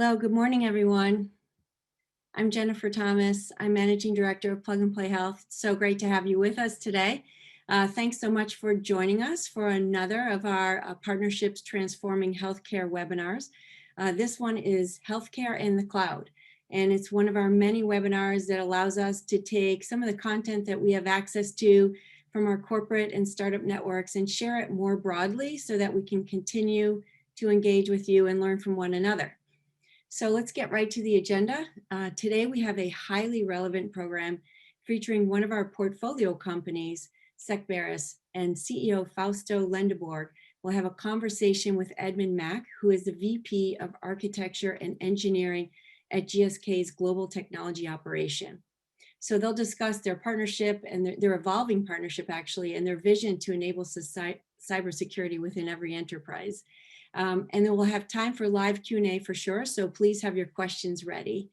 Hello, good morning, everyone. I'm Jennifer Thomas. I'm Managing Director of Plug and Play Health. So great to have you with us today. Thanks so much for joining us for another of our Partnerships Transforming Healthcare webinars. This one is Healthcare in the Cloud, and it's one of our many webinars that allows us to take some of the content that we have access to from our corporate and startup networks and share it more broadly so that we can continue to engage with you and learn from one another. So let's get right to the agenda. Today we have a highly relevant program featuring one of our portfolio companies, Secberus, and CEO Fausto Lendeborg will have a conversation with Edmund Mack, who is the VP of Architecture and Engineering at GSK's Global Technology Operation. So they'll discuss their partnership and their evolving partnership actually, and their vision to enable cybersecurity within every enterprise. And then we'll have time for live Q&A for sure, so please have your questions ready.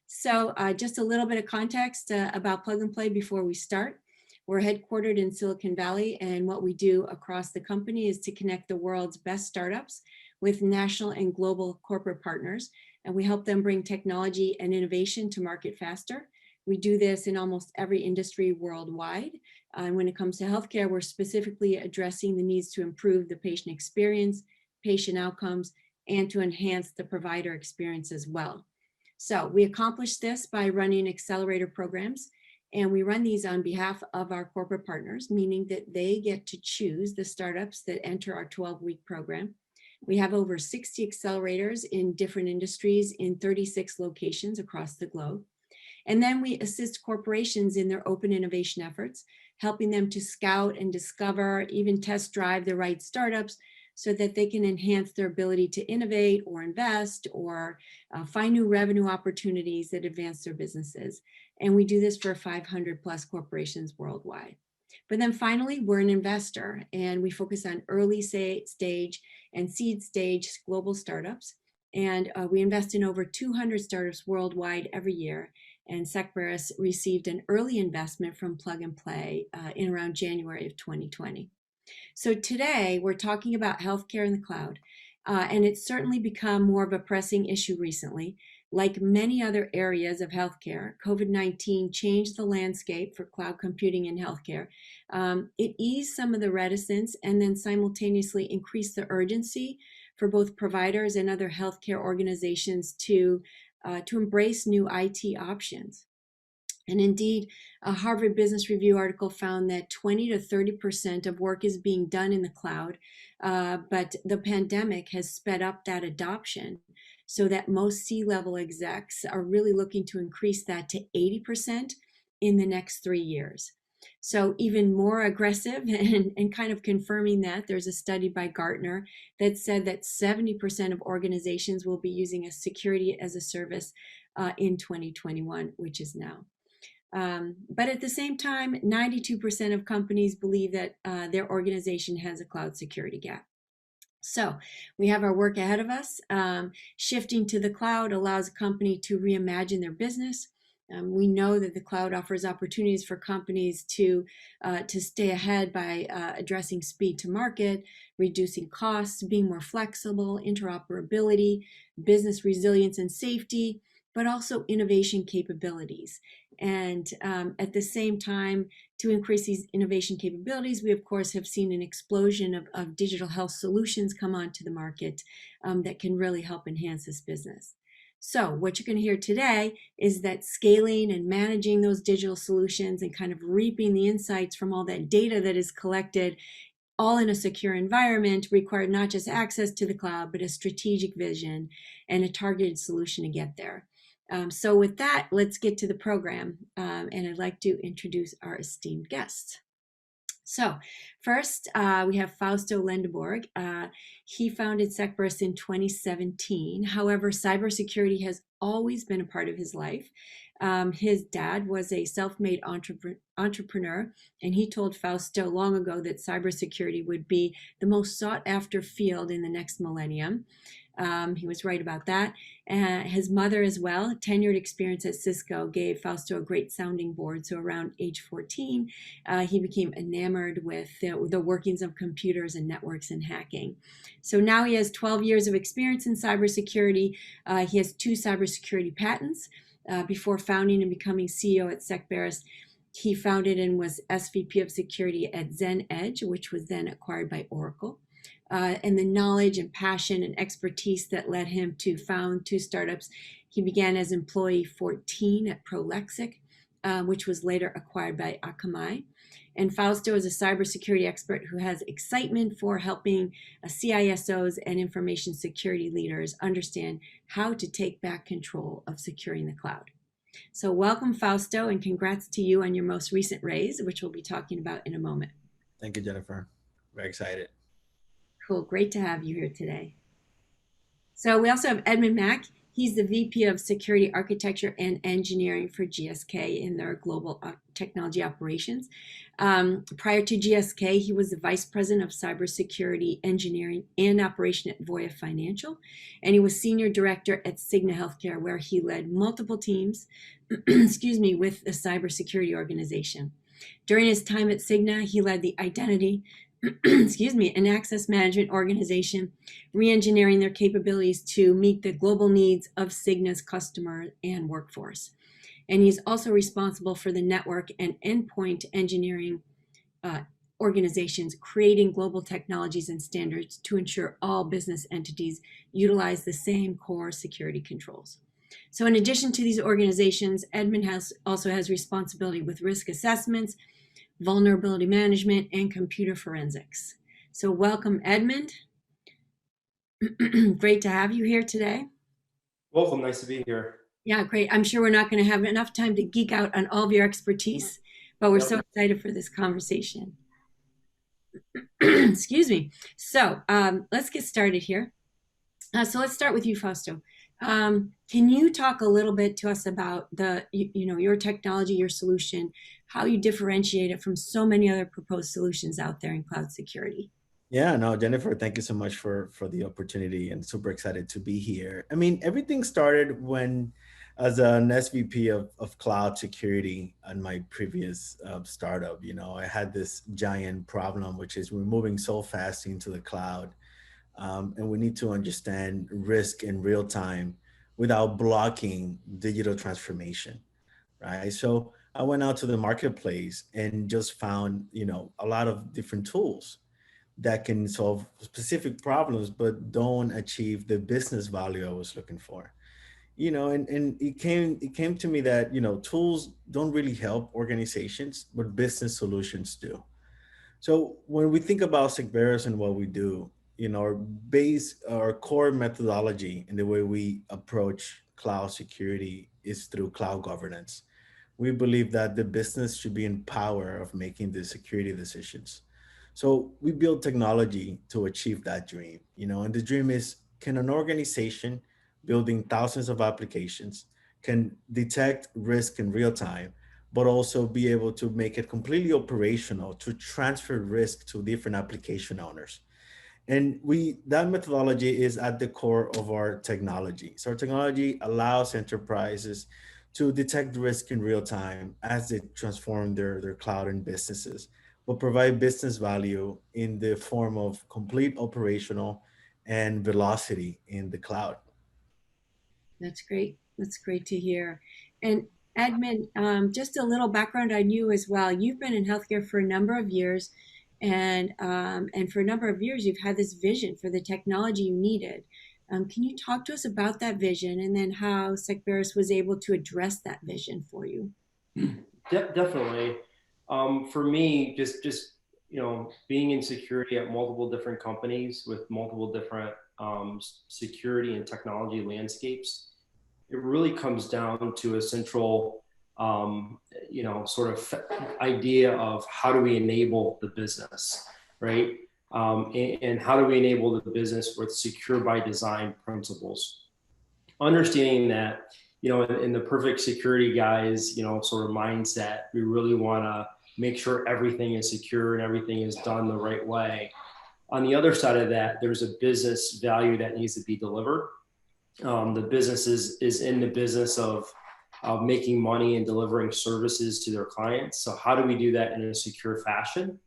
So just a little bit of context about Plug and Play before we start. We're headquartered in Silicon Valley, and what we do across the company is to connect the world's best startups with national and global corporate partners, and we help them bring technology and innovation to market faster. We do this in almost every industry worldwide. And when it comes to healthcare, we're specifically addressing the needs to improve the patient experience, patient outcomes, and to enhance the provider experience as well. So we accomplish this by running accelerator programs, and we run these on behalf of our corporate partners, meaning that they get to choose the startups that enter our 12-week program. We have over 60 accelerators in different industries in 36 locations across the globe. And then we assist corporations in their open innovation efforts, helping them to scout and discover, even test drive the right startups, so that they can enhance their ability to innovate or invest or find new revenue opportunities that advance their businesses. And we do this for 500 plus corporations worldwide. But then finally, we're an investor, and we focus on early stage and seed stage global startups. And we invest in over 200 startups worldwide every year. And Secberus received an early investment from Plug and Play in around January of 2020. So today we're talking about healthcare in the cloud, and it's certainly become more of a pressing issue recently. Like many other areas of healthcare, COVID-19 changed the landscape for cloud computing in healthcare. It eased some of the reticence and then simultaneously increased the urgency for both providers and other healthcare organizations to embrace new IT options. And indeed, a Harvard Business Review article found that 20 to 30% of work is being done in the cloud, but the pandemic has sped up that adoption so that most C-level execs are really looking to increase that to 80% in the next 3 years. So even more aggressive and kind of confirming that, there's a study by Gartner that said that 70% of organizations will be using a security as a service in 2021, which is now. But at the same time, 92% of companies believe that their organization has a cloud security gap. So we have our work ahead of us. Shifting to the cloud allows a company to reimagine their business. We know that the cloud offers opportunities for companies to stay ahead by addressing speed to market, reducing costs, being more flexible, interoperability, business resilience and safety, but also innovation capabilities. And at the same time, to increase these innovation capabilities, we of course have seen an explosion of digital health solutions come onto the market that can really help enhance this business. So what you're going to hear today is that scaling and managing those digital solutions and kind of reaping the insights from all that data that is collected all in a secure environment require not just access to the cloud, but a strategic vision and a targeted solution to get there. So with that, let's get to the program. And I'd like to introduce our esteemed guests. So first, we have Fausto Lendeborg. He founded Secberus in 2017. However, cybersecurity has always been a part of his life. His dad was a self-made entrepreneur, and he told Fausto long ago that cybersecurity would be the most sought-after field in the next millennium. He was right about that. His mother as well, tenured experience at Cisco, gave Fausto a great sounding board. So around age 14, he became enamored with the the workings of computers and networks and hacking. So now he has 12 years of experience in cybersecurity. He has 2 cybersecurity patents. Before founding and becoming CEO at Secberus, he founded and was SVP of security at Zen Edge, which was then acquired by Oracle. And the knowledge and passion and expertise that led him to found 2 startups. He began as employee 14 at Prolexic, which was later acquired by Akamai. And Fausto is a cybersecurity expert who has excitement for helping CISOs and information security leaders understand how to take back control of securing the cloud. So welcome, Fausto, and congrats to you on your most recent raise, which we'll be talking about in a moment. Thank you, Jennifer. Very excited. Cool. Great to have you here today. So we also have Edmund Mack. He's the VP of Security Architecture and Engineering for GSK in their global technology operations. Prior to GSK, he was the Vice President of Cybersecurity Engineering and Operation at Voya Financial, and he was Senior Director at Cigna Healthcare, where he led multiple teams, excuse me, with the cybersecurity organization. During his time at Cigna, he led the identity excuse me, an access management organization, re-engineering their capabilities to meet the global needs of Cigna's customer and workforce. And he's also responsible for the network and endpoint engineering organizations, creating global technologies and standards to ensure all business entities utilize the same core security controls. So in addition to these organizations, Edmund also has responsibility with risk assessments, vulnerability management, and computer forensics. So welcome, Edmund. Great to have you here today. Welcome, nice to be here. Yeah, great. I'm sure we're not going to have enough time to geek out on all of your expertise, but we're so excited for this conversation. Excuse me. So let's get started here. So let's start with you, Fausto. Can you talk a little bit to us about your technology, your solution, how you differentiate it from so many other proposed solutions out there in cloud security? Yeah, no, Jennifer, thank you so much for the opportunity, and super excited to be here. I mean, everything started when, as an SVP of cloud security on my previous startup, I had this giant problem, which is we're moving so fast into the cloud. And we need to understand risk in real time without blocking digital transformation, right? So I went out to the marketplace and just found, a lot of different tools that can solve specific problems, but don't achieve the business value I was looking for. And it came to me that, tools don't really help organizations, but business solutions do. So when we think about Secberus and what we do, our core methodology in the way we approach cloud security is through cloud governance. We believe that the business should be in power of making the security decisions. So we build technology to achieve that dream, and the dream is, can an organization building thousands of applications can detect risk in real time, but also be able to make it completely operational to transfer risk to different application owners. And that methodology is at the core of our technology. So our technology allows enterprises to detect risk in real time as they transform their cloud and businesses, but provide business value in the form of complete operational and velocity in the cloud. That's great. That's great to hear. And Edmund, just a little background on you as well. You've been in healthcare for a number of years. And for a number of years, you've had this vision for the technology you needed. Can you talk to us about that vision and then how Secberus was able to address that vision for you? Definitely. For me, just being in security at multiple different companies with multiple different security and technology landscapes, it really comes down to a central sort of idea of how do we enable the business, right? And how do we enable the business with secure by design principles? Understanding that, in the perfect security guys, sort of mindset, we really want to make sure everything is secure and everything is done the right way. On the other side of that, there's a business value that needs to be delivered. The business is in the business of making money and delivering services to their clients. So how do we do that in a secure fashion?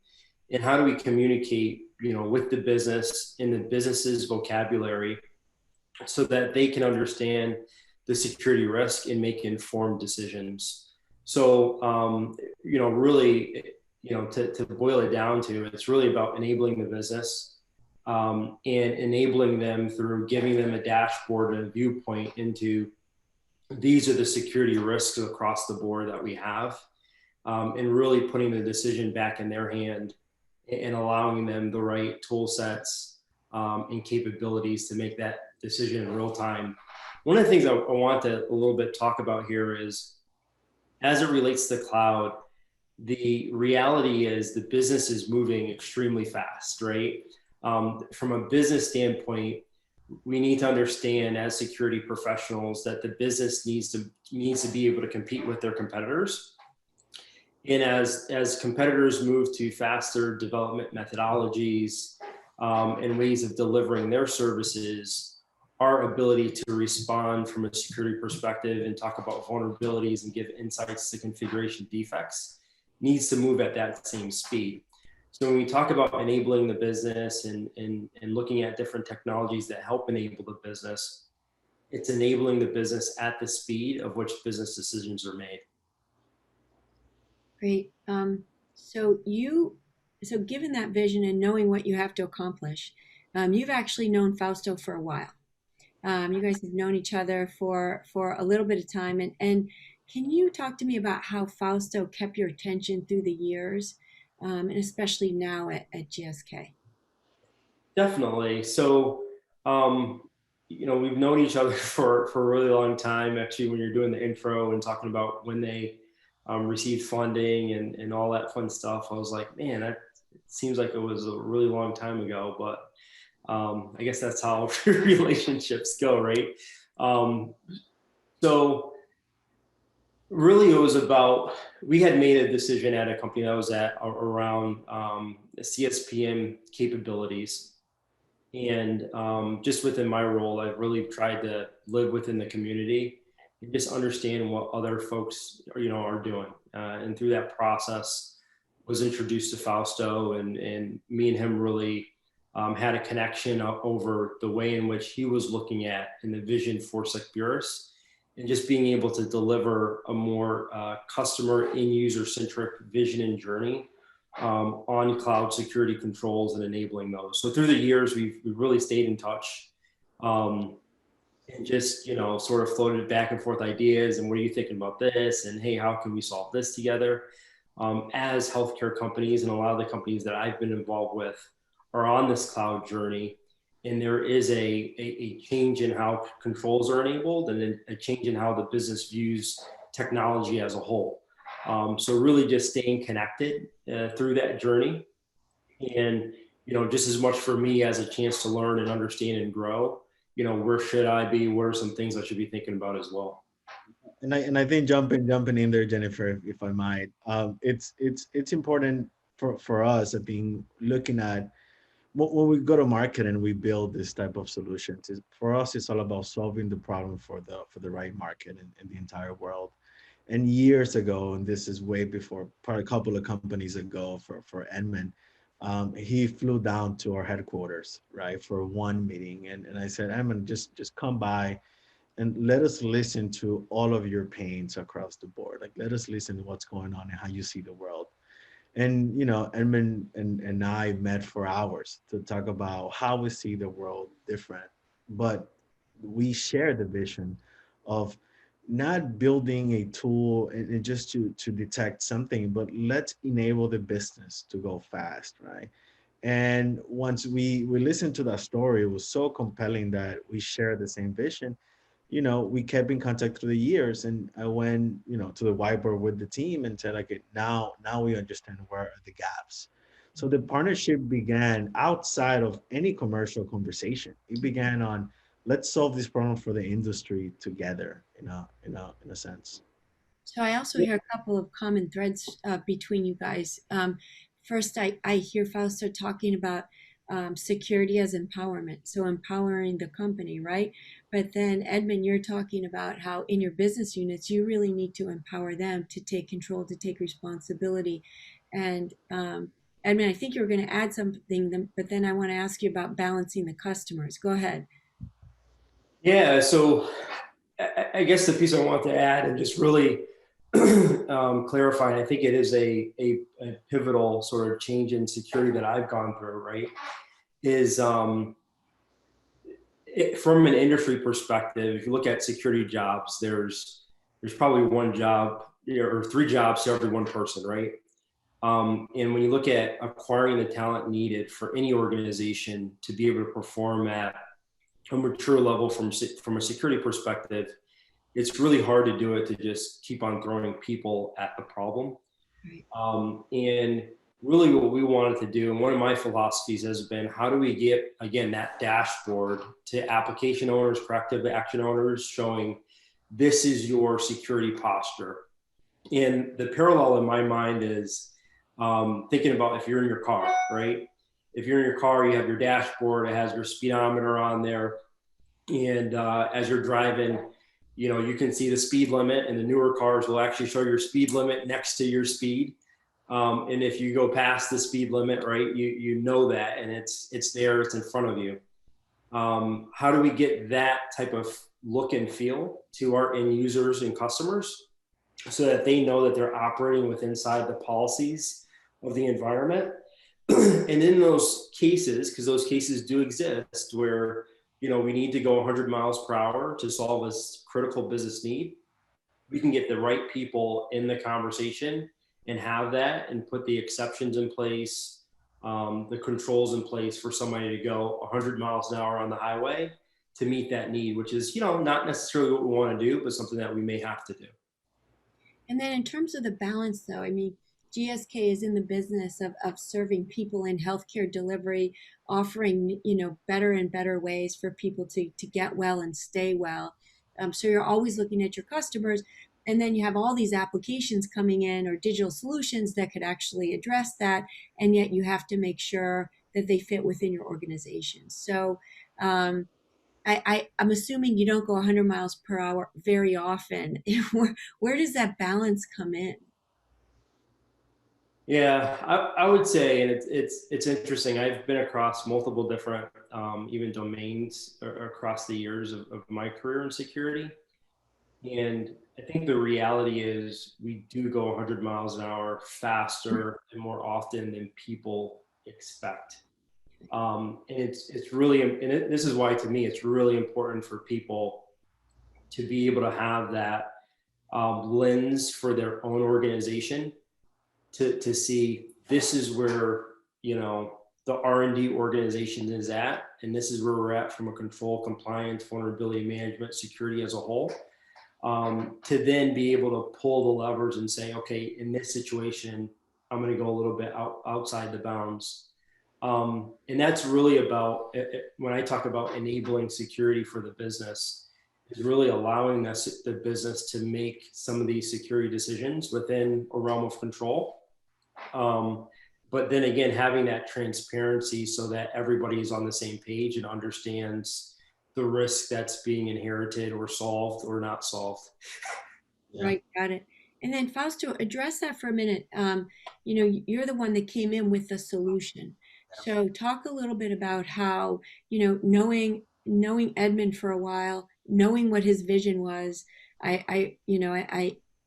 and how do we communicate, with the business in the business's vocabulary so that they can understand the security risk and make informed decisions. So, really, to boil it down to, it's really about enabling the business and enabling them through giving them a dashboard and a viewpoint into these are the security risks across the board that we have, and really putting the decision back in their hand and allowing them the right tool sets and capabilities to make that decision in real time. One of the things I want to a little bit talk about here is, as it relates to cloud, the reality is the business is moving extremely fast, right? From a business standpoint, we need to understand as security professionals that the business needs to be able to compete with their competitors. And as competitors move to faster development methodologies and ways of delivering their services, our ability to respond from a security perspective and talk about vulnerabilities and give insights to configuration defects needs to move at that same speed. So when we talk about enabling the business and looking at different technologies that help enable the business, it's enabling the business at the speed of which business decisions are made. Great. So given that vision and knowing what you have to accomplish, you've actually known Fausto for a while. You guys have known each other for a little bit of time. And can you talk to me about how Fausto kept your attention through the years, and especially now at GSK? Definitely. So, we've known each other for a really long time. Actually, when you're doing the intro and talking about when they received funding and all that fun stuff, I was like, man, it seems like it was a really long time ago, but I guess that's how relationships go, right? So really it was about, we had made a decision at a company that I was at around CSPM capabilities. And just within my role, I've really tried to live within the community and just understand what other folks are doing. And through that process, was introduced to Fausto, and me and him really had a connection over the way in which he was looking at and the vision for Secberus, and just being able to deliver a more customer and user centric vision and journey on cloud security controls and enabling those. So through the years, we've really stayed in touch and just, sort of floated back and forth ideas. And what are you thinking about this? And hey, how can we solve this together? As healthcare companies and a lot of the companies that I've been involved with are on this cloud journey, and there is a change in how controls are enabled and then a change in how the business views technology as a whole. So really just staying connected through that journey. And, just as much for me as a chance to learn and understand and grow, where should I be? What are some things I should be thinking about as well? And I think jumping in there, Jennifer, if I might, it's important for us, I think, looking at when we go to market and we build this type of solutions. For us, it's all about solving the problem for the right market in the entire world. And years ago, and this is way before, probably a couple of companies ago, for Edmund, he flew down to our headquarters, right, for one meeting, and I said, Edmund, just come by and let us listen to all of your pains across the board. Like, let us listen to what's going on and how you see the world. And, Edmund and I met for hours to talk about how we see the world different. But we share the vision of not building a tool and just to detect something, but let's enable the business to go fast, right? And once we listened to that story, it was so compelling that we share the same vision. We kept in contact through the years, and I went, to the whiteboard with the team and said, okay, now we understand where are the gaps. So the partnership began outside of any commercial conversation. It began on, let's solve this problem for the industry together, in a sense. So I also hear a couple of common threads between you guys. First, I hear Fausto talking about security as empowerment, so empowering the company, right? But then Edmund, you're talking about how in your business units, you really need to empower them to take control, to take responsibility. And Edmund, I think you were going to add something, but then I want to ask you about balancing the customers. Go ahead. Yeah, so I guess the piece I want to add and just really clarify, I think it is a pivotal sort of change in security that I've gone through, right? Is from an industry perspective, if you look at security jobs, there's probably one job or three jobs to every one person, right? And when you look at acquiring the talent needed for any organization to be able to perform at a mature level from a security perspective, it's really hard to do it to just keep on throwing people at the problem. And really what we wanted to do, and one of my philosophies has been, how do we get, again, that dashboard to application owners, corrective action owners, showing this is your security posture. And the parallel in my mind is thinking about if you're in your car, right? If you're in your car, you have your dashboard, it has your speedometer on there. And as you're driving, you can see the speed limit, and the newer cars will actually show your speed limit next to your speed. And if you go past the speed limit, right, you know that, and it's there, it's in front of you. How do we get that type of look and feel to our end users and customers so that they know that they're operating inside the policies of the environment? And in those cases, because those cases do exist where, we need to go 100 miles per hour to solve a critical business need, we can get the right people in the conversation and have that and put the exceptions in place, the controls in place for somebody to go 100 miles an hour on the highway to meet that need, which is, not necessarily what we want to do, but something that we may have to do. And then in terms of the balance, though, I mean, GSK is in the business of serving people in healthcare delivery, offering, better and better ways for people to get well and stay well. So you're always looking at your customers, and then you have all these applications coming in or digital solutions that could actually address that. And yet you have to make sure that they fit within your organization. So I'm assuming you don't go 100 miles per hour very often. Where does that balance come in? Yeah, I would say, and it's interesting. I've been across multiple different even domains across the years of my career in security, and I think the reality is we do go 100 miles an hour faster and more often than people expect. And it's really, and this is why to me it's really important for people to be able to have that lens for their own organization. To see this is where the R&D organization is at, and this is where we're at from a control, compliance, vulnerability management, security as a whole, to then be able to pull the levers and say, okay, in this situation, I'm going to go a little bit outside the bounds. And that's really about, when I talk about enabling security for the business, is really allowing the business to make some of these security decisions within a realm of control. But then again, having that transparency so that everybody is on the same page and understands the risk that's being inherited or solved or not solved. Yeah. Right, got it. And then Fausto, address that for a minute. You're the one that came in with the solution. So talk a little bit about how, knowing Edmund for a while, knowing what his vision was. I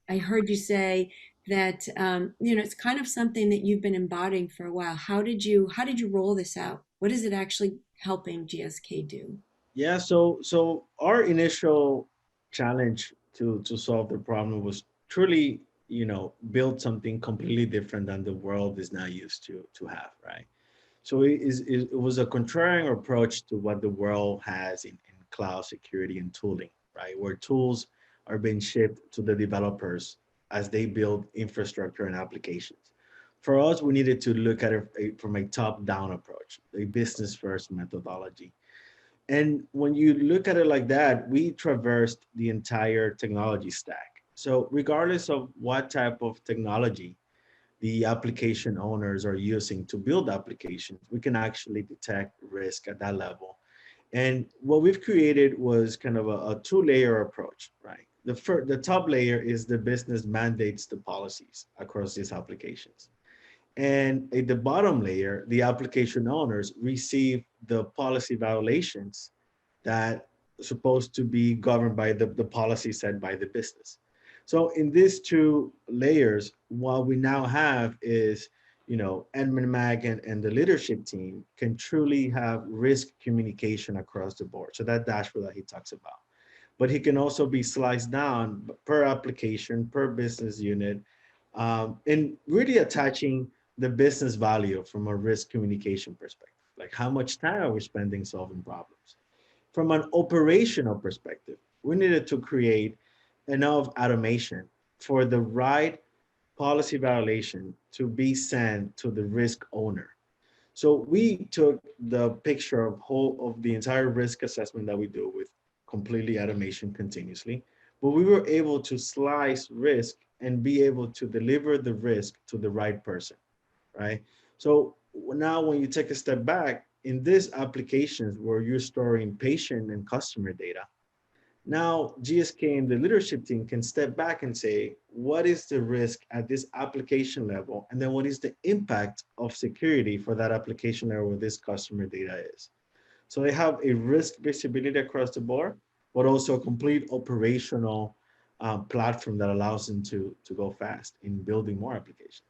heard you say that it's kind of something that you've been embodying for a while. How did you roll this out? What is it actually helping GSK do? Yeah, so our initial challenge to solve the problem was truly, build something completely different than the world is now used to have, right? So it was a contrarian approach to what the world has in cloud security and tooling, right? Where tools are being shipped to the developers as they build infrastructure and applications. For us, we needed to look at it from a top-down approach, a business-first methodology. And when you look at it like that, we traversed the entire technology stack. So regardless of what type of technology the application owners are using to build applications, we can actually detect risk at that level. And what we've created was kind of a two-layer approach, right? The top layer is the business mandates the policies across these applications. And at the bottom layer, the application owners receive the policy violations that are supposed to be governed by the policy set by the business. So in these two layers, what we now have is, Edmund Mack and the leadership team can truly have risk communication across the board. So that dashboard that he talks about. But he can also be sliced down per application, per business unit, and really attaching the business value from a risk communication perspective. Like how much time are we spending solving problems? From an operational perspective, we needed to create enough automation for the right policy violation to be sent to the risk owner. So we took the picture of whole of the entire risk assessment that we do with completely automation continuously, but we were able to slice risk and be able to deliver the risk to the right person, right? So now when you take a step back in these applications where you're storing patient and customer data, now GSK and the leadership team can step back and say, what is the risk at this application level? And then what is the impact of security for that application level where this customer data is? So they have a risk visibility across the board, but also a complete operational platform that allows them to go fast in building more applications.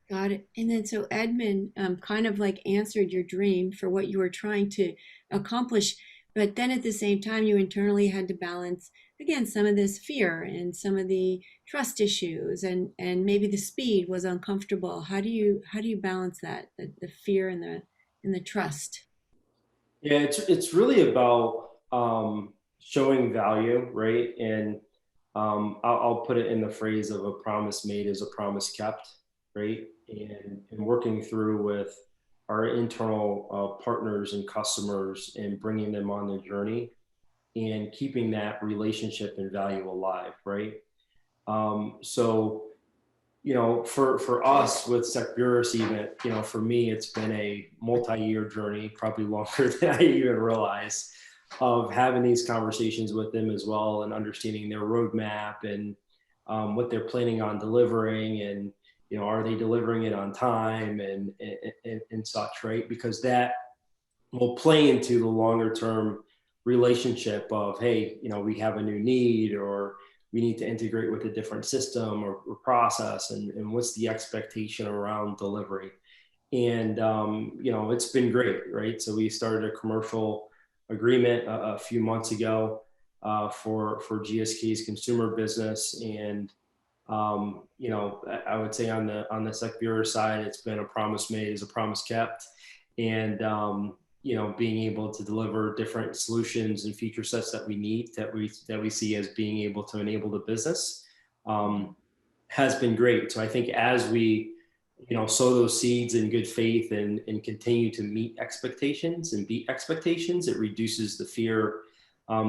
Got it. And then so Edmund kind of like answered your dream for what you were trying to accomplish. But then at the same time, you internally had to balance, again, some of this fear and some of the trust issues and maybe the speed was uncomfortable. How do you balance that, the fear and the trust? Yeah, it's really about showing value, right? And I'll put it in the phrase of a promise made is a promise kept, right? And working through with our internal partners and customers and bringing them on the journey and keeping that relationship and value alive, right? So for us with Secberus even, for me, it's been a multi-year journey, probably longer than I even realized, of having these conversations with them as well and understanding their roadmap and what they're planning on delivering and, are they delivering it on time and such, right? Because that will play into the longer term relationship of, hey, we have a new need or we need to integrate with a different system or process and what's the expectation around delivery. And, it's been great, right? So we started a commercial agreement a few months ago for GSK's consumer business. And, I would say on the Secberus side, it's been a promise made is a promise kept. And, being able to deliver different solutions and feature sets that we need that we see as being able to enable the business has been great. So I think as we sow those seeds in good faith and continue to meet expectations and beat expectations, it reduces the fear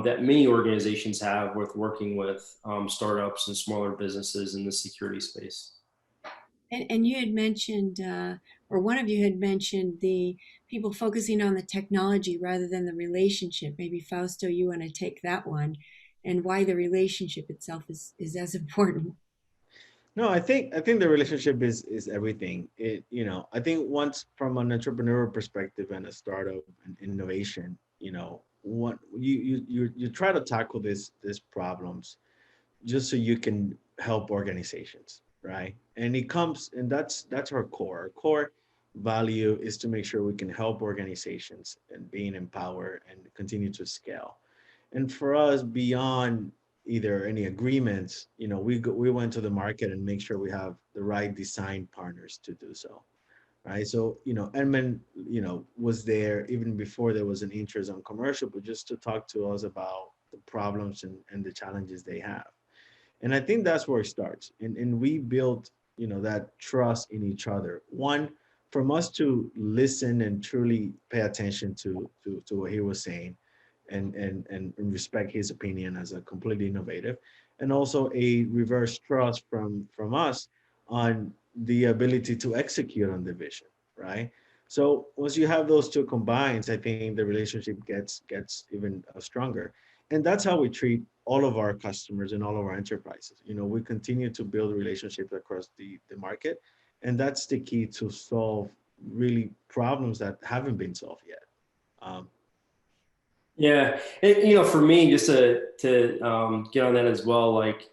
that many organizations have with working with startups and smaller businesses in the security space. And you had mentioned, or one of you had mentioned the people focusing on the technology rather than the relationship. Maybe Fausto, you want to take that one and why the relationship itself is as important. No, I think the relationship is everything. I think once from an entrepreneurial perspective and a startup and innovation, what you try to tackle these problems just so you can help organizations, right? And it comes and that's our core. Our core value is to make sure we can help organizations and being empowered and continue to scale. And for us, beyond either any agreements, we went to the market and make sure we have the right design partners to do so, right? So, Edmund, was there even before there was an interest on commercial, but just to talk to us about the problems and the challenges they have. And I think that's where it starts. And we built, that trust in each other. One, from us to listen and truly pay attention to what he was saying and respect his opinion as a completely innovative. And also a reverse trust from us on the ability to execute on the vision, right? So once you have those two combined, I think the relationship gets even stronger. And that's how we treat all of our customers and all of our enterprises. We continue to build relationships across the market And that's the key to solve really problems that haven't been solved yet. Um, Yeah, and for me, just to get on that as well, like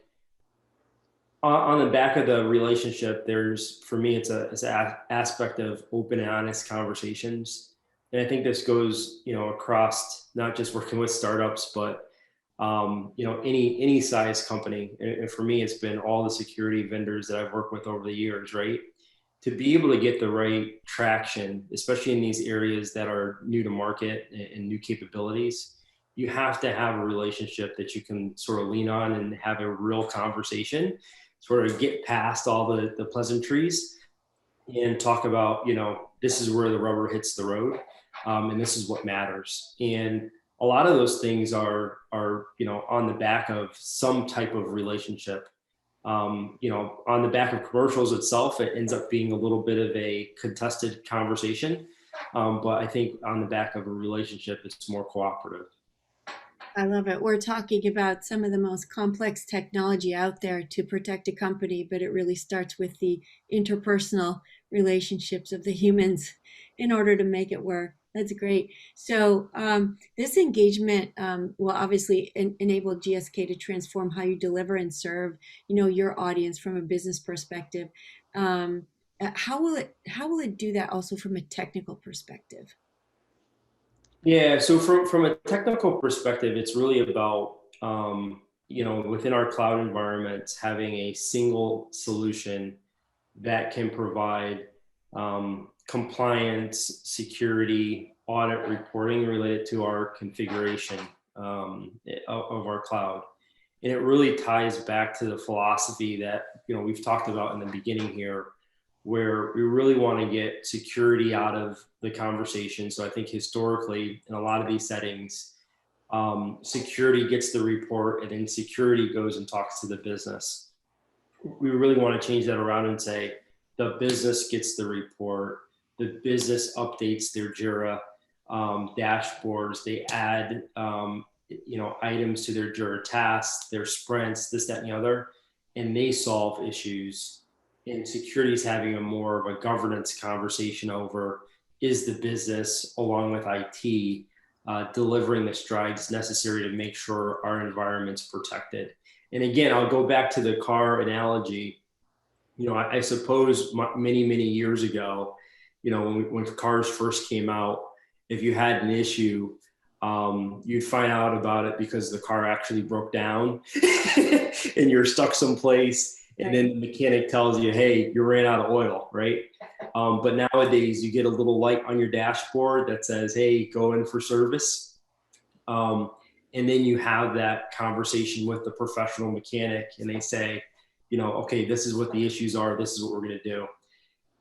on the back of the relationship, there's for me, it's an aspect of open and honest conversations, and I think this goes across not just working with startups, but any size company. And for me, it's been all the security vendors that I've worked with over the years, right? To be able to get the right traction, especially in these areas that are new to market and new capabilities, you have to have a relationship that you can sort of lean on and have a real conversation, sort of get past all the pleasantries and talk about, this is where the rubber hits the road, and this is what matters. And a lot of those things are on the back of some type of relationship. On the back of commercials itself, it ends up being a little bit of a contested conversation. But I think on the back of a relationship, it's more cooperative. I love it. We're talking about some of the most complex technology out there to protect a company, but it really starts with the interpersonal relationships of the humans in order to make it work. That's great. So this engagement will obviously enable GSK to transform how you deliver and serve, your audience from a business perspective. How will it do that also from a technical perspective? Yeah, so from a technical perspective, it's really about within our cloud environments having a single solution that can provide compliance, security, audit reporting related to our configuration of our cloud. And it really ties back to the philosophy that we've talked about in the beginning here, where we really want to get security out of the conversation. So I think historically, in a lot of these settings, security gets the report and then security goes and talks to the business. We really want to change that around and say the business gets the report, the business updates their Jira dashboards, they add items to their Jira tasks, their sprints, this, that, and the other, and they solve issues. And security is having a more of a governance conversation over, is the business along with IT delivering the strides necessary to make sure our environment's protected. And again, I'll go back to the car analogy. I suppose many years ago, when cars first came out, if you had an issue, you'd find out about it because the car actually broke down and you're stuck someplace. And then the mechanic tells you, hey, you ran out of oil, right? But nowadays you get a little light on your dashboard that says, hey, go in for service. And then you have that conversation with the professional mechanic and they say, okay, this is what the issues are. This is what we're going to do.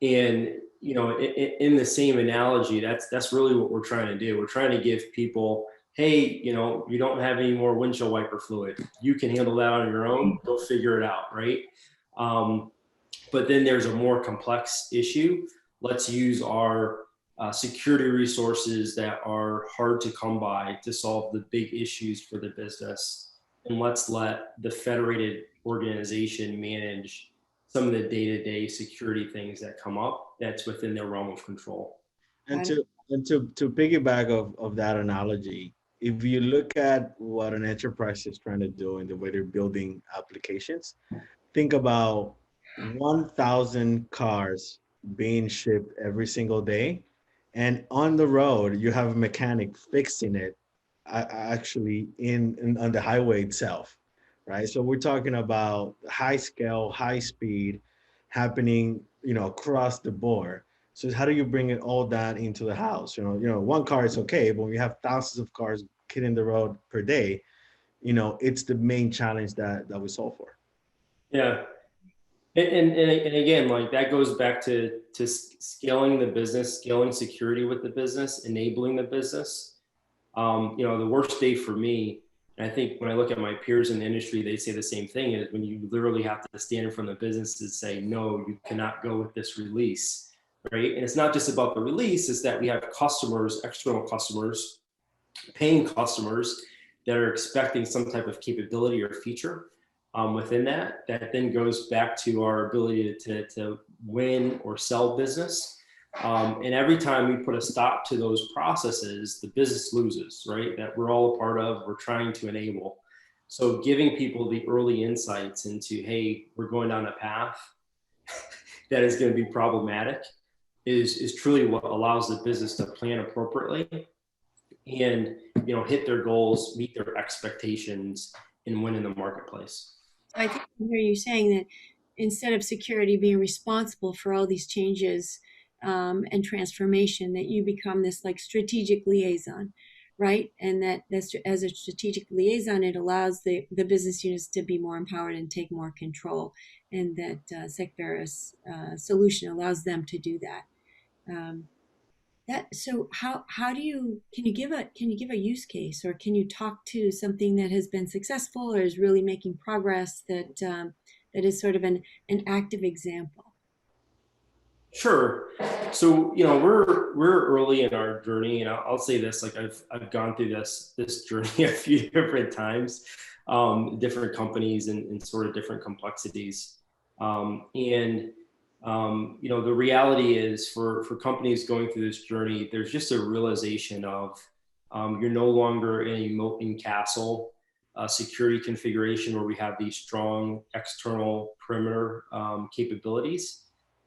And, in the same analogy, that's really what we're trying to do. We're trying to give people, hey, you don't have any more windshield wiper fluid. You can handle that on your own. Go figure it out, right? But then there's a more complex issue. Let's use our security resources that are hard to come by to solve the big issues for the business. And let's let the federated organization manage some of the day-to-day security things that come up that's within their realm of control. And to piggyback of that analogy, if you look at what an enterprise is trying to do and the way they're building applications, think about 1,000 cars being shipped every single day. And on the road, you have a mechanic fixing it actually on the highway itself, right? So we're talking about high scale, high speed happening, across the board. So how do you bring it all down into the house? One car is okay, but when you have thousands of cars hitting the road per day, it's the main challenge that we solve for. Yeah. And again, like that goes back to scaling the business, scaling security with the business, enabling the business. The worst day for me, and I think when I look at my peers in the industry, they say the same thing, is when you literally have to stand in front of the business and say, no, you cannot go with this release, right? And it's not just about the release, it's that we have customers, external customers, paying customers that are expecting some type of capability or feature within that then goes back to our ability to win or sell business. And every time we put a stop to those processes, the business loses, right? That we're all a part of, we're trying to enable. So giving people the early insights into, hey, we're going down a path that is going to be problematic is truly what allows the business to plan appropriately and, hit their goals, meet their expectations, and win in the marketplace. I think I hear you saying that instead of security being responsible for all these changes and transformation, that you become this like strategic liaison, right? And that as a strategic liaison, it allows the business units to be more empowered and take more control, and that Secberus solution allows them to do that. So how do you can you give a use case, or can you talk to something that has been successful or is really making progress that that is sort of an active example? Sure. So, we're early in our journey, and I'll say this, like I've gone through this journey a few different times, different companies and sort of different complexities. The reality is for companies going through this journey, there's just a realization of you're no longer in a moat and castle security configuration where we have these strong external perimeter capabilities,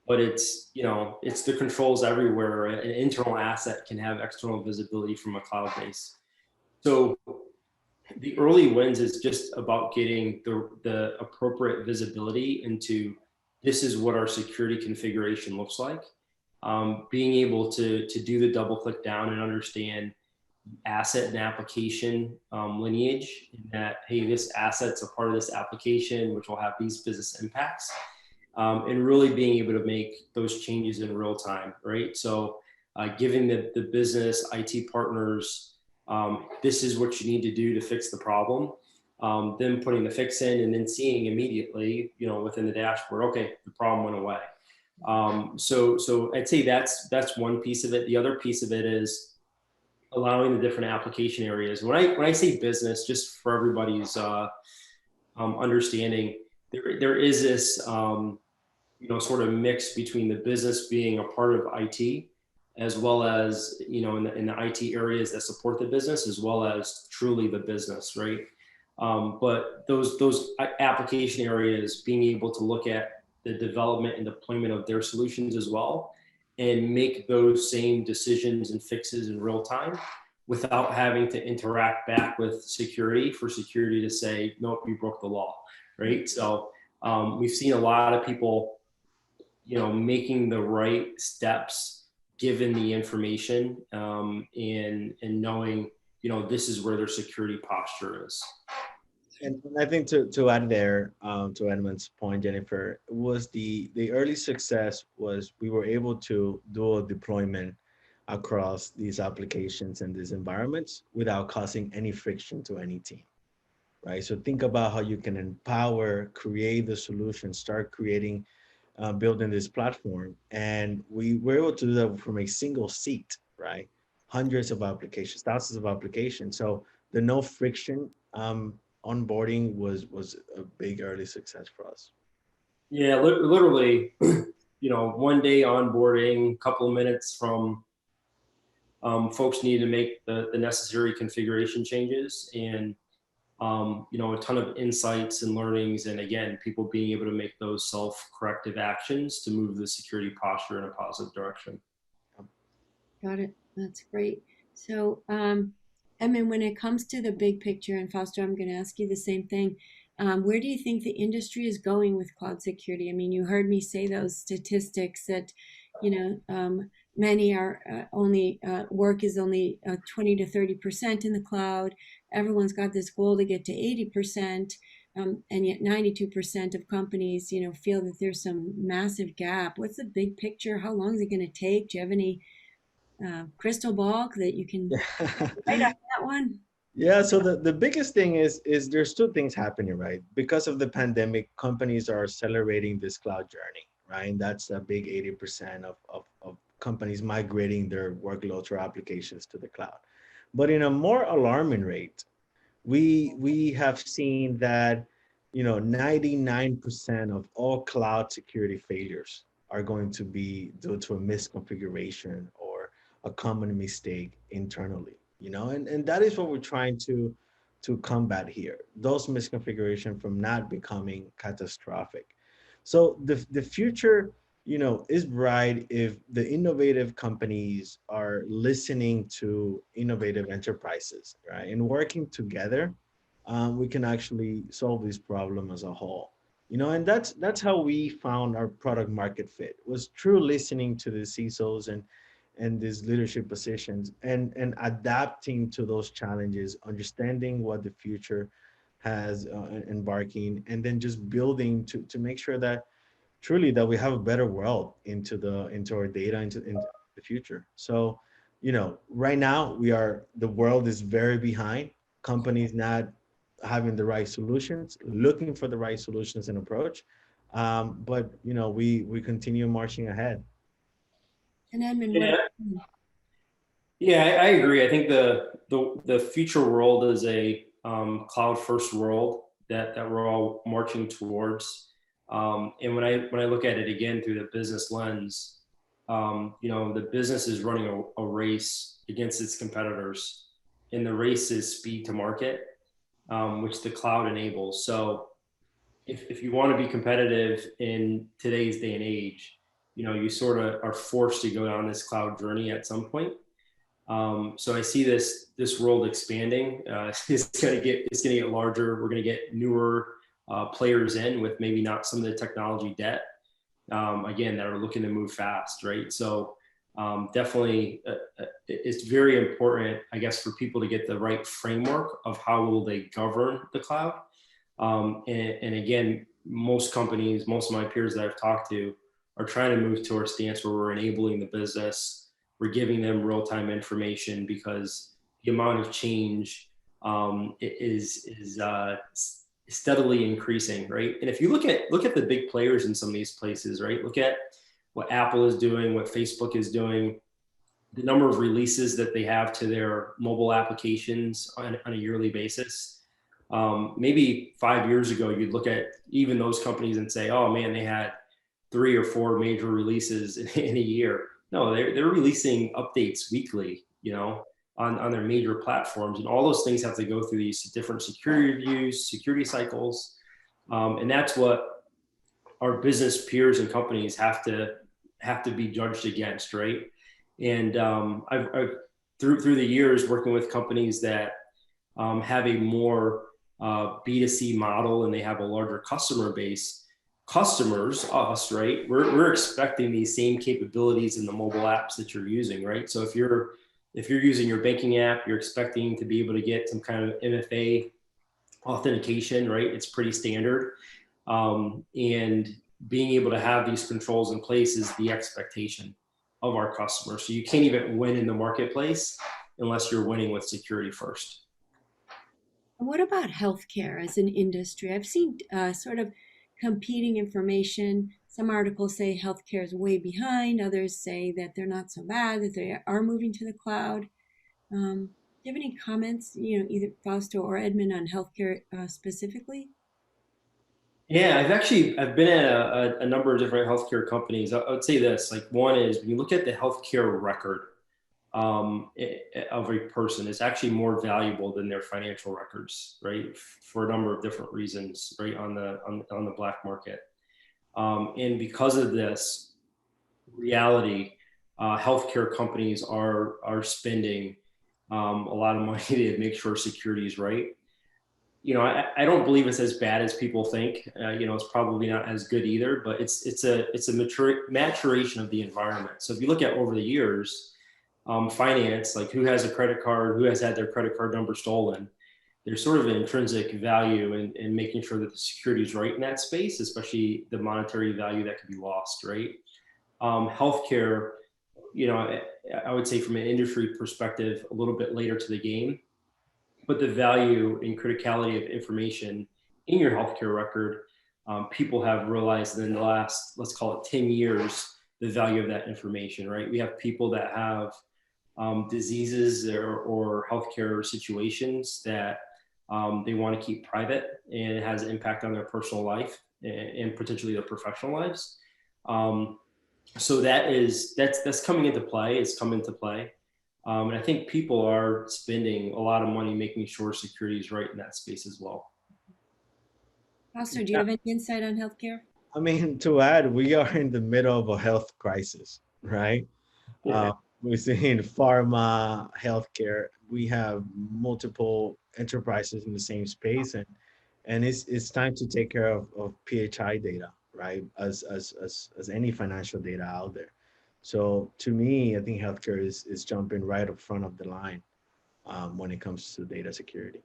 but it's the controls everywhere. An internal asset can have external visibility from a cloud base. So the early wins is just about getting the appropriate visibility into this is what our security configuration looks like. Being able to do the double click down and understand asset and application lineage, in that, hey, this asset's a part of this application, which will have these business impacts, and really being able to make those changes in real time, right? So giving the business IT partners, this is what you need to do to fix the problem. Then putting the fix in and then seeing immediately, within the dashboard, okay, the problem went away. So I'd say that's one piece of it. The other piece of it is allowing the different application areas. When I say business, just for everybody's understanding, there is this sort of mix between the business being a part of IT, as well as in the IT areas that support the business, as well as truly the business, right? But those application areas, being able to look at the development and deployment of their solutions as well, and make those same decisions and fixes in real time without having to interact back with security for security to say, nope, you broke the law, right? So we've seen a lot of people, making the right steps given the information and knowing, this is where their security posture is. And I think to add there, to Edmund's point, Jennifer, was the early success was we were able to do a deployment across these applications and these environments without causing any friction to any team, right? So think about how you can empower, create the solution, start creating, building this platform. And we were able to do that from a single seat, right? Hundreds of applications, thousands of applications. So the no friction onboarding was a big early success for us. Yeah, literally, one day onboarding, couple of minutes from folks need to make the necessary configuration changes, and a ton of insights and learnings, and again, people being able to make those self-corrective actions to move the security posture in a positive direction. Got it. That's great. So, when it comes to the big picture, and Fausto, I'm going to ask you the same thing. Where do you think the industry is going with cloud security? I mean, you heard me say those statistics that, many are only work is only 20 to 30% in the cloud. Everyone's got this goal to get to 80%, and yet 92% of companies, feel that there's some massive gap. What's the big picture? How long is it going to take? Do you have any crystal ball that you can write on that one? Yeah, so the biggest thing is there's two things happening, right? Because of the pandemic, companies are accelerating this cloud journey, right? And that's a big 80% of companies migrating their workloads or applications to the cloud. But in a more alarming rate, we have seen that 99% of all cloud security failures are going to be due to a misconfiguration or a common mistake internally, and that is what we're trying to combat here, those misconfiguration from not becoming catastrophic. So the future, is bright if the innovative companies are listening to innovative enterprises, right? And working together, we can actually solve this problem as a whole. And that's how we found our product market fit, was through listening to the CISOs and these leadership positions, and adapting to those challenges, understanding what the future has embarking, and then just building to make sure that truly that we have a better world into our data into the future. So right now the world is very behind, companies not having the right solutions, looking for the right solutions and approach. But we continue marching ahead. And Edmund, what? Yeah, yeah, I agree. I think the future world is a cloud first world that we're all marching towards. And when I look at it again through the business lens, the business is running a race against its competitors, and the race is speed to market, which the cloud enables. So if you want to be competitive in today's day and age, you sort of are forced to go down this cloud journey at some point. So I see this world expanding. It's gonna get larger. We're gonna get newer players in with maybe not some of the technology debt. Again, that are looking to move fast, right? So definitely, it's very important, I guess, for people to get the right framework of how will they govern the cloud. And again, most companies, most of my peers that I've talked to, are trying to move to our stance where we're enabling the business. We're giving them real-time information, because the amount of change is steadily increasing, right? And if you look at the big players in some of these places, right? Look at what Apple is doing, what Facebook is doing, the number of releases that they have to their mobile applications on a yearly basis. Maybe 5 years ago, you'd look at even those companies and say, oh man, they had 3 or 4 major releases in a year. No, they're releasing updates weekly, on their major platforms, and all those things have to go through these different security reviews, security cycles, and that's what our business peers and companies have to be judged against, right? And I've through the years working with companies that have a more B2C model, and they have a larger customer base. Customers, us, right? We're expecting these same capabilities in the mobile apps that you're using, right? So if you're using your banking app, you're expecting to be able to get some kind of MFA authentication, right? It's pretty standard. And being able to have these controls in place is the expectation of our customers. So you can't even win in the marketplace unless you're winning with security first. What about healthcare as an industry? I've seen sort of competing information. Some articles say healthcare is way behind. Others say that they're not so bad, that they are moving to the cloud. Do you have any comments, either Fausto or Edmund, on healthcare specifically? Yeah, I've been at a number of different healthcare companies. I would say this, like, one is when you look at the healthcare record of a person, is actually more valuable than their financial records, right? For a number of different reasons, right, on the black market. And because of this reality, healthcare companies are spending a lot of money to make sure security is right. I don't believe it's as bad as people think. It's probably not as good either, but it's a maturation of the environment. So if you look at over the years, finance, like who has a credit card, who has had their credit card number stolen, there's sort of an intrinsic value in making sure that the security is right in that space, especially the monetary value that could be lost, right? Healthcare, I would say from an industry perspective, a little bit later to the game, but the value and criticality of information in your healthcare record, people have realized in the last, let's call it 10 years, the value of that information, right? We have people that have diseases or healthcare situations that they want to keep private, and it has an impact on their personal life and potentially their professional lives. So that's coming into play. It's come into play. And I think people are spending a lot of money making sure security is right in that space as well. Also, do you have any insight on healthcare? I mean, to add, we are in the middle of a health crisis, right? Yeah. We're seeing pharma, healthcare. We have multiple enterprises in the same space, and it's time to take care of PHI data, right? As any financial data out there. So to me, I think healthcare is jumping right up front of the line when it comes to data security.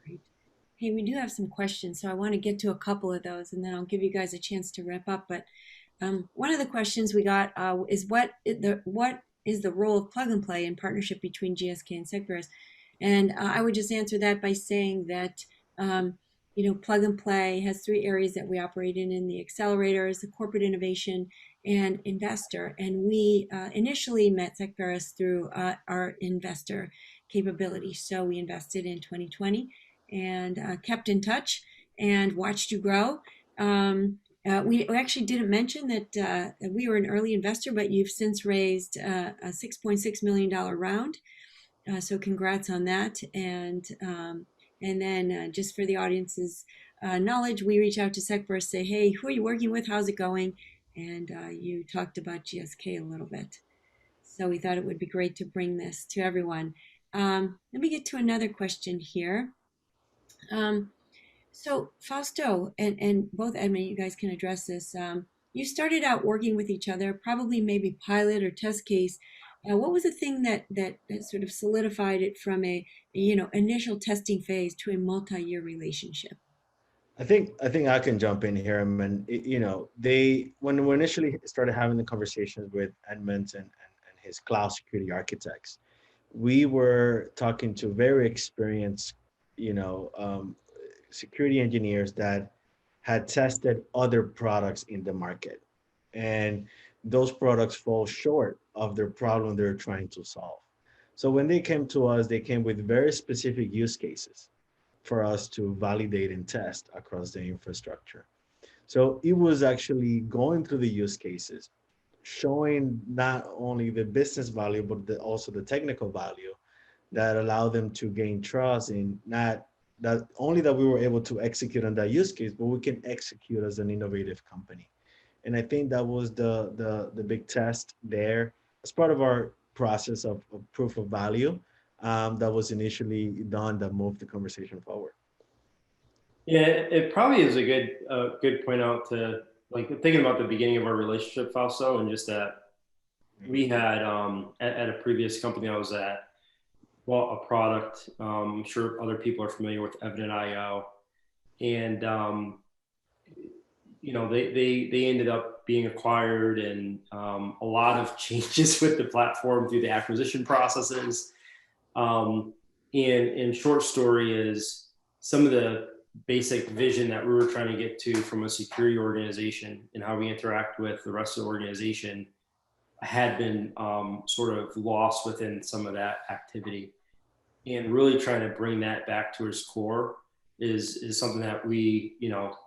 Great. Hey, we do have some questions, so I want to get to a couple of those, and then I'll give you guys a chance to wrap up. But one of the questions we got is what is the role of plug and play in partnership between GSK and Secberus? And I would just answer that by saying that plug and play has three areas that we operate in the accelerators, the corporate innovation, and investor. And we initially met Secberus through our investor capability. So we invested in 2020 and kept in touch and watched you grow. We actually didn't mention that we were an early investor, but you've since raised a $6.6 million round. So congrats on that. And then just for the audience's knowledge, we reach out to Secberus, say, hey, who are you working with? How's it going? And you talked about GSK a little bit. So we thought it would be great to bring this to everyone. Let me get to another question here. So Fausto and both Edmund, you guys can address this. You started out working with each other, probably maybe pilot or test case. What was the thing that sort of solidified it from a initial testing phase to a multi-year relationship? I think I can jump in here. I mean, they when we initially started having the conversations with Edmund and his cloud security architects, we were talking to very experienced, security engineers that had tested other products in the market, and those products fall short of their problem they're trying to solve. So when they came to us, they came with very specific use cases for us to validate and test across the infrastructure. So it was actually going through the use cases, showing not only the business value, but also the technical value that allowed them to gain trust in not that only that we were able to execute on that use case, but we can execute as an innovative company. And I think that was the big test there as part of our process of proof of value that was initially done that moved the conversation forward. Yeah, it probably is a good point out to like thinking about the beginning of our relationship, Fausto, and just that we had at a previous company I was at, bought a product. I'm sure other people are familiar with Evident.io, and they ended up being acquired, and a lot of changes with the platform through the acquisition processes. And short story is some of the basic vision that we were trying to get to from a security organization and how we interact with the rest of the organization had been sort of lost within some of that activity. And really trying to bring that back to its core is something that we,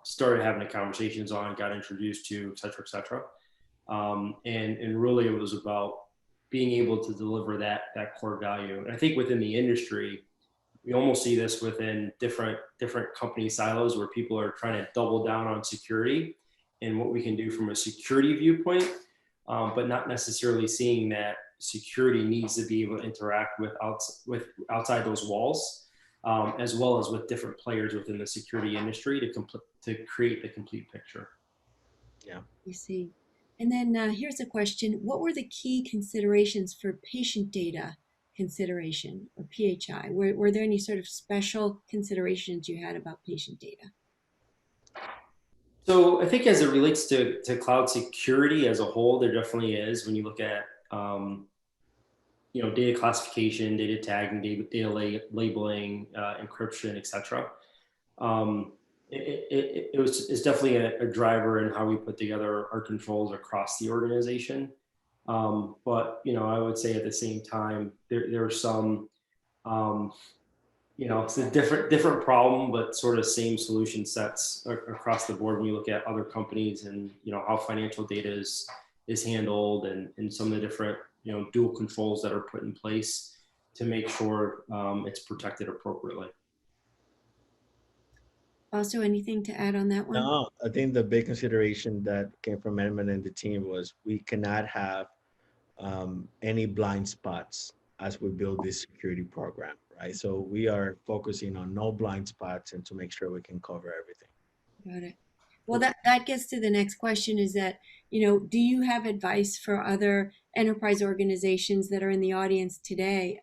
started having the conversations on, got introduced to, et cetera, et cetera. And really it was about being able to deliver that core value. And I think within the industry, we almost see this within different company silos where people are trying to double down on security and what we can do from a security viewpoint, but not necessarily seeing that security needs to be able to interact with outside those walls, as well as with different players within the security industry to create the complete picture. Yeah. You see. And then here's a question. What were the key considerations for patient data consideration, or PHI? Were there any sort of special considerations you had about patient data? So I think as it relates to cloud security as a whole, there definitely is. When you look at data classification, data tagging, data labeling, encryption, etc. It's definitely a driver in how we put together our controls across the organization. But I would say at the same time there are some it's a different problem, but sort of same solution sets across the board when you look at other companies and how financial data is handled, and some of the different, dual controls that are put in place to make sure it's protected appropriately. Also, anything to add on that one? No, I think the big consideration that came from Edmund and the team was we cannot have any blind spots as we build this security program, right? So we are focusing on no blind spots and to make sure we can cover everything. Got it. Well, that gets to the next question is that, do you have advice for other enterprise organizations that are in the audience today,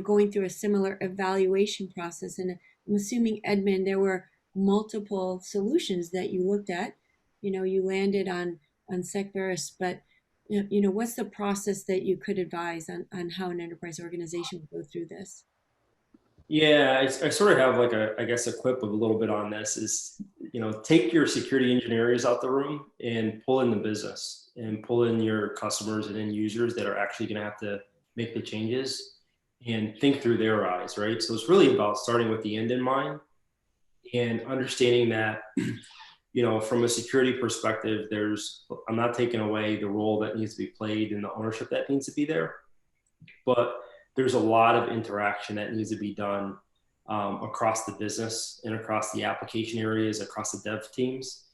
going through a similar evaluation process? And I'm assuming, Edmund, there were multiple solutions that you looked at. You landed on Secberus, but what's the process that you could advise on how an enterprise organization would go through this? Yeah, I sort of have like I guess a quip of a little bit on this is, take your security engineers out the room and pull in the business and pull in your customers and end users that are actually going to have to make the changes and think through their eyes, right? So it's really about starting with the end in mind and understanding that, from a security perspective, I'm not taking away the role that needs to be played and the ownership that needs to be there, but there's a lot of interaction that needs to be done across the business and across the application areas, across the dev teams.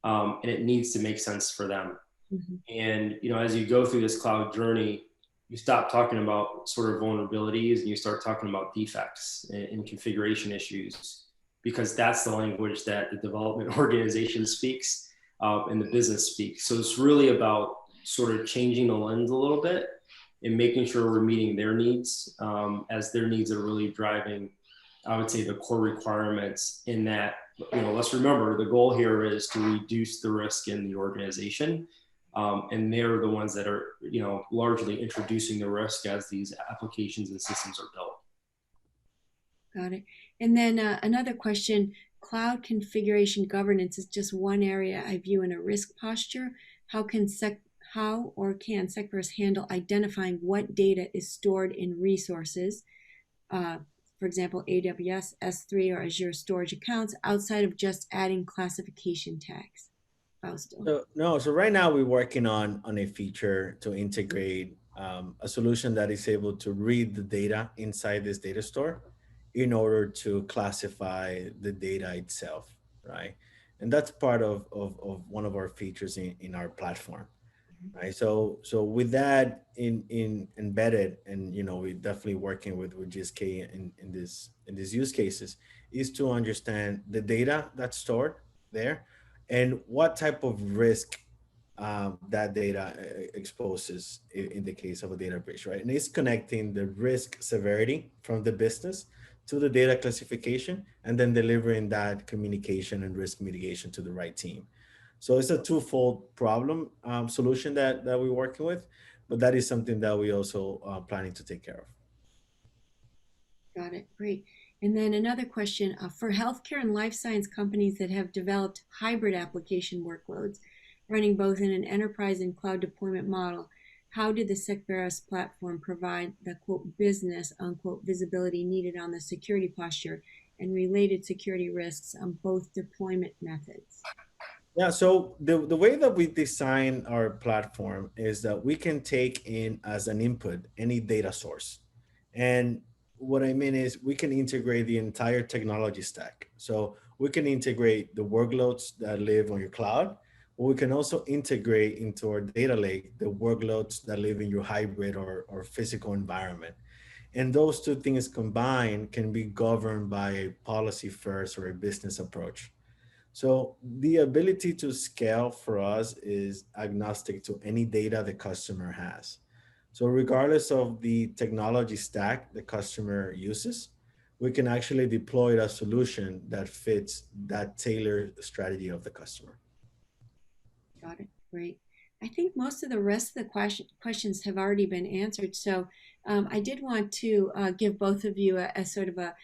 And it needs to make sense for them. Mm-hmm. And, as you go through this cloud journey, you stop talking about sort of vulnerabilities and you start talking about defects and configuration issues, because that's the language that the development organization speaks and the business speaks. So it's really about sort of changing the lens a little bit and making sure we're meeting their needs, as their needs are really driving, I would say, the core requirements in that, let's remember the goal here is to reduce the risk in the organization. And they're the ones that are, largely introducing the risk as these applications and systems are built. Got it. And then another question, cloud configuration governance is just one area I view in a risk posture. How can Secberus handle identifying what data is stored in resources, for example, AWS, S3, or Azure storage accounts, outside of just adding classification tags? Fausto. So right now we're working on a feature to integrate a solution that is able to read the data inside this data store in order to classify the data itself, right? And that's part of one of our features in our platform. Right. So with that in embedded, and we're definitely working with GSK in these use cases, is to understand the data that's stored there and what type of risk that data exposes in the case of a data breach, right? And it's connecting the risk severity from the business to the data classification and then delivering that communication and risk mitigation to the right team. So it's a twofold problem solution that we're working with, but that is something that we also are planning to take care of. Got it. Great. And then another question, for healthcare and life science companies that have developed hybrid application workloads, running both in an enterprise and cloud deployment model, how did the Secberus platform provide the quote business unquote visibility needed on the security posture and related security risks on both deployment methods? Yeah, so the way that we design our platform is that we can take in as an input any data source. And what I mean is we can integrate the entire technology stack. So we can integrate the workloads that live on your cloud, but we can also integrate into our data lake the workloads that live in your hybrid or physical environment. And those two things combined can be governed by a policy first or a business approach. So the ability to scale for us is agnostic to any data the customer has. So regardless of the technology stack the customer uses, we can actually deploy a solution that fits that tailored strategy of the customer. Got it. Great. I think most of the rest of the questions have already been answered. So I did want to give both of you a sort of a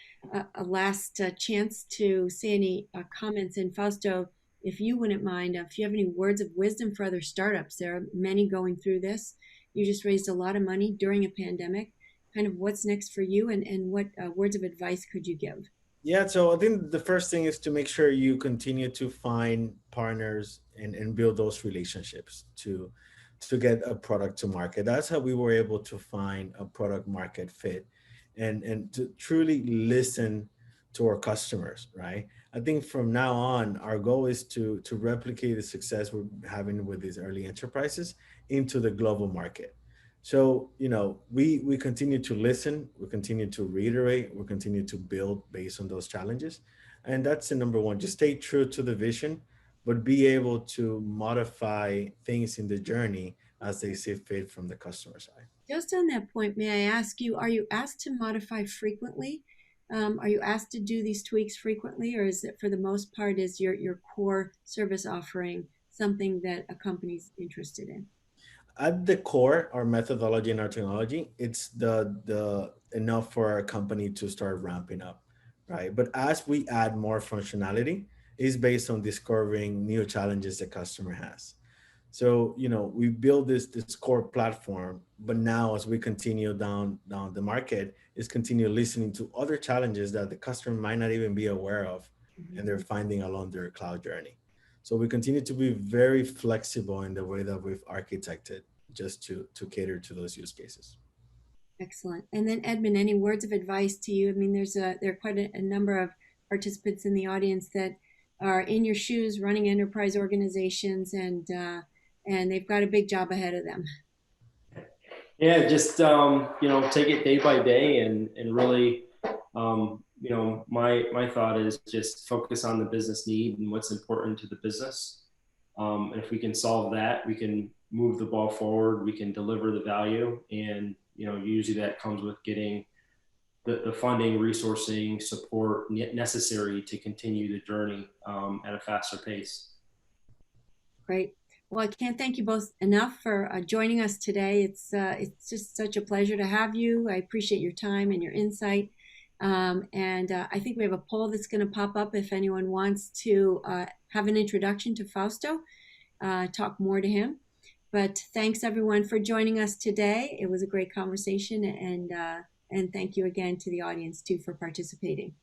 last chance to say any comments. And Fausto, if you wouldn't mind, if you have any words of wisdom for other startups, there are many going through this. You just raised a lot of money during a pandemic. Kind of what's next for you, and what words of advice could you give? Yeah, so I think the first thing is to make sure you continue to find partners and build those relationships to get a product to market. That's how we were able to find a product market fit and to truly listen to our customers, right? I think from now on, our goal is to replicate the success we're having with these early enterprises into the global market. So, we continue to listen, we continue to reiterate, we continue to build based on those challenges. And that's the number one, just stay true to the vision, but be able to modify things in the journey as they see fit from the customer side. Just on that point, may I ask you, are you asked to modify frequently? Are you asked to do these tweaks frequently, or is it for the most part is your core service offering something that a company's interested in? At the core, our methodology and our technology, it's the enough for our company to start ramping up, right? But as we add more functionality, is based on discovering new challenges the customer has. So, we build this core platform, but now as we continue down the market, is continue listening to other challenges that the customer might not even be aware of, and they're finding along their cloud journey. So we continue to be very flexible in the way that we've architected just to cater to those use cases. Excellent. And then Edmund, any words of advice to you? I mean, there are quite a number of participants in the audience that are in your shoes running enterprise organizations, and they've got a big job ahead of them. Yeah, just take it day by day, and really, my thought is just focus on the business need and what's important to the business. And if we can solve that, we can move the ball forward. We can deliver the value, and usually that comes with getting the funding, resourcing, support necessary to continue the journey at a faster pace. Great. Well, I can't thank you both enough for joining us today. It's just such a pleasure to have you. I appreciate your time and your insight. And I think we have a poll that's going to pop up if anyone wants to have an introduction to Fausto, talk more to him. But thanks everyone for joining us today. It was a great conversation, and thank you again to the audience too for participating.